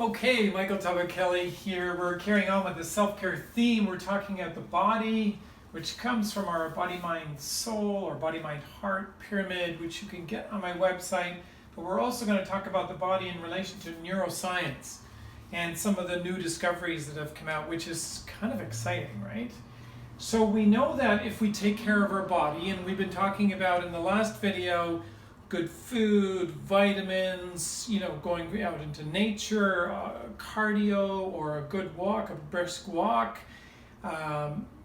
Okay, Michael Talbot-Kelly here. We're carrying on with the self-care theme. We're talking about the body, which comes from our body-mind-soul or body-mind-heart pyramid, which you can get on my website. But we're also going to talk about the body in relation to neuroscience and some of the new discoveries that have come out, which is kind of exciting, right? So we know that if we take care of our body, and we've been talking about in the last video, good food, vitamins, going out into nature, cardio or a good walk, a brisk walk,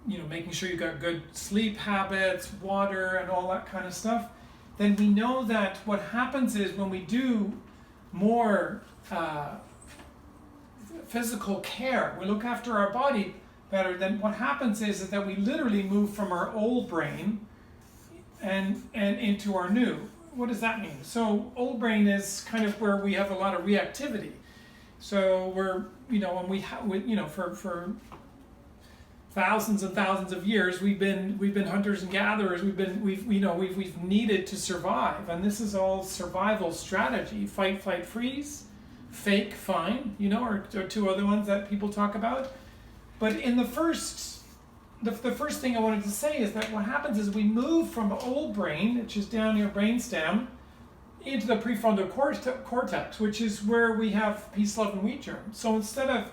making sure you've got good sleep habits, water, and all that kind of stuff, then we know that what happens is when we do more physical care, we look after our body better, then what happens is that we literally move from our old brain and into our new. What does that mean? So old brain is kind of where we have a lot of reactivity. So we're, for thousands and thousands of years, we've been hunters and gatherers. We've needed to survive, and this is all survival strategy: fight, flight, freeze, fake, fine. Or two other ones that people talk about. But in the first thing I wanted to say is that what happens is we move from the old brain, which is down your brainstem, into the prefrontal cortex, which is where we have peace, love, and wheat germ. So instead of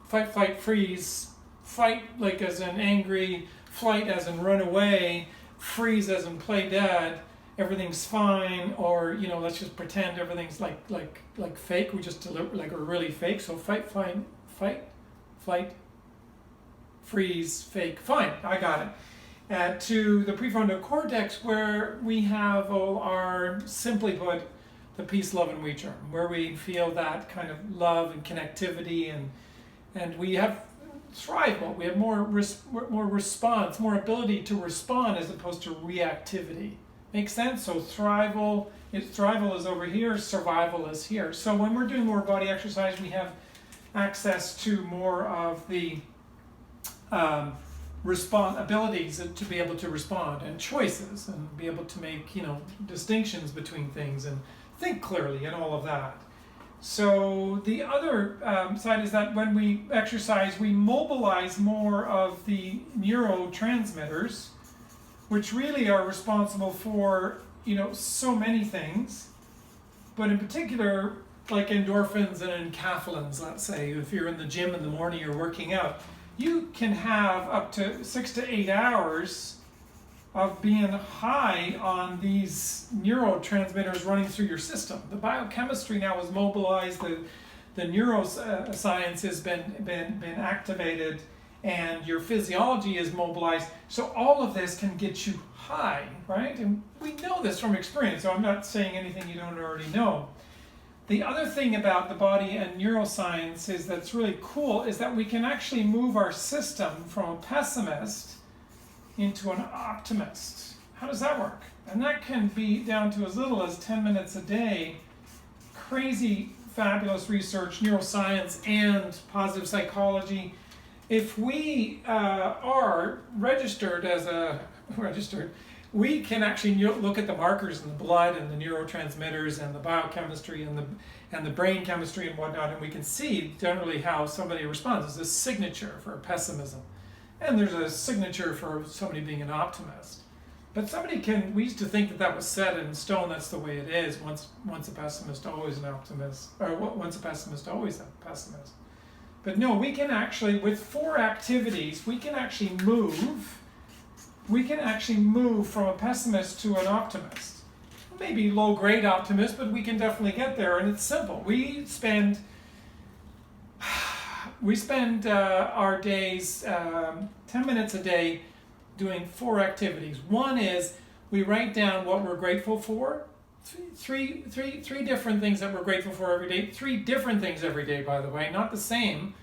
fight, flight, freeze, fight like as in angry, flight as in run away, freeze as in play dead, everything's fine, or let's just pretend everything's like fake. We just deliver like we're really fake. So fight, flight, freeze, fake, fine, I got it. To the prefrontal cortex, where we have all our, simply put, the peace, love, and wheat germ, where we feel that kind of love and connectivity, and we have thrival. We have more response, more ability to respond as opposed to reactivity. Make sense? So thrival is over here, survival is here. So when we're doing more body exercise, we have access to more of the abilities to be able to respond, and choices, and be able to make distinctions between things and think clearly and all of that. So the other side is that when we exercise, we mobilize more of the neurotransmitters, which really are responsible for so many things, but in particular like endorphins and enkephalins. Let's say if you're in the gym in the morning, you're working out, you can have up to 6 to 8 hours of being high on these neurotransmitters running through your system. The biochemistry now is mobilized, the neuroscience has been activated, and your physiology is mobilized. So all of this can get you high, right? And we know this from experience, so I'm not saying anything you don't already know. The other thing about the body and neuroscience is that's really cool is that we can actually move our system from a pessimist into an optimist. How does that work? And that can be down to as little as 10 minutes a day. Crazy, fabulous research, neuroscience and positive psychology. If we are registered, we can actually look at the markers in the blood and the neurotransmitters and the biochemistry and the brain chemistry and whatnot, and we can see generally how somebody responds. There's a signature for pessimism, and there's a signature for somebody being an optimist. But we used to think that was set in stone. That's the way it is. Once a pessimist, always an optimist, or once a pessimist, always a pessimist. But no, we can actually, with 4 activities, we can actually move from a pessimist to an optimist. Maybe low-grade optimist, but we can definitely get there, and it's simple. We spend our days, 10 minutes a day, doing 4 activities. One is we write down what we're grateful for. Three different things that we're grateful for every day. 3 different things every day, by the way, not the same.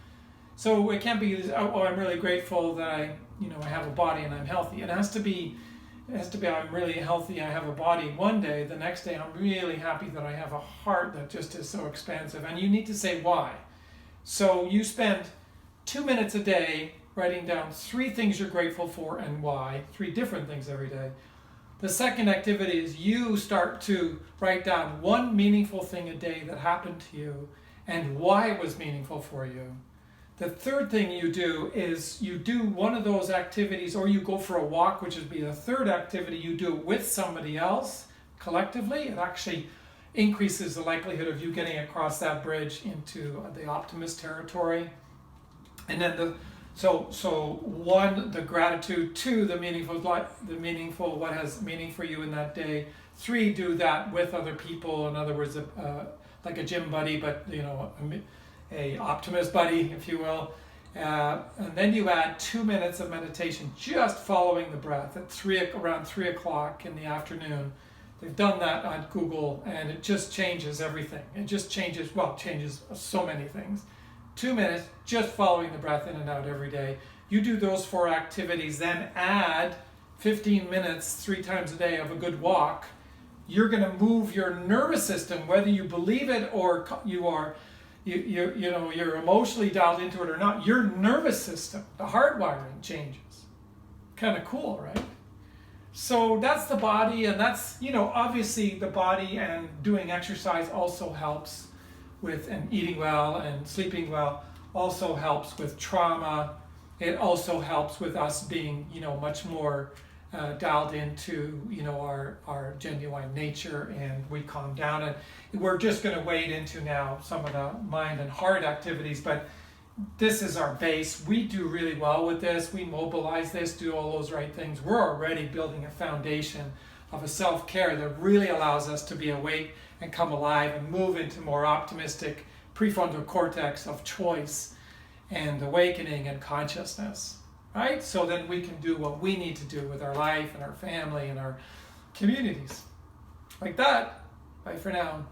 So it can't be, I'm really grateful that I have a body and I'm healthy. It has to be I'm really healthy, I have a body one day. The next day I'm really happy that I have a heart that just is so expansive. And you need to say why. So you spend 2 minutes a day writing down 3 things you're grateful for and why. 3 different things every day. The second activity is you start to write down 1 meaningful thing a day that happened to you and why it was meaningful for you. The third thing you do is you do one of those activities, or you go for a walk, which would be the third activity. You do it with somebody else collectively. It actually increases the likelihood of you getting across that bridge into the optimist territory. And then so one, the gratitude. Two, the meaningful, what has meaning for you in that day. Three, do that with other people. In other words, like a gym buddy, but a optimist buddy, if you will. And then you add 2 minutes of meditation, just following the breath at around 3 o'clock in the afternoon. They've done that on Google, and it just changes everything. It just changes so many things. 2 minutes, just following the breath in and out every day. You do those 4 activities, then add 15 minutes 3 times a day of a good walk. You're going to move your nervous system, whether you believe it or you're emotionally dialed into it or not. Your nervous system, the hardwiring changes. Kind of cool, right? So that's the body, and that's, obviously the body, and doing exercise also helps with, and eating well and sleeping well also helps with trauma. It also helps with us being, much more dialed into, our genuine nature, and we calm down. And we're just going to wade into now some of the mind and heart activities, but this is our base. We do really well with this. We mobilize this, do all those right things. We're already building a foundation of a self-care that really allows us to be awake and come alive and move into more optimistic prefrontal cortex of choice and awakening and consciousness, right? So then we can do what we need to do with our life and our family and our communities. Like that. Bye for now.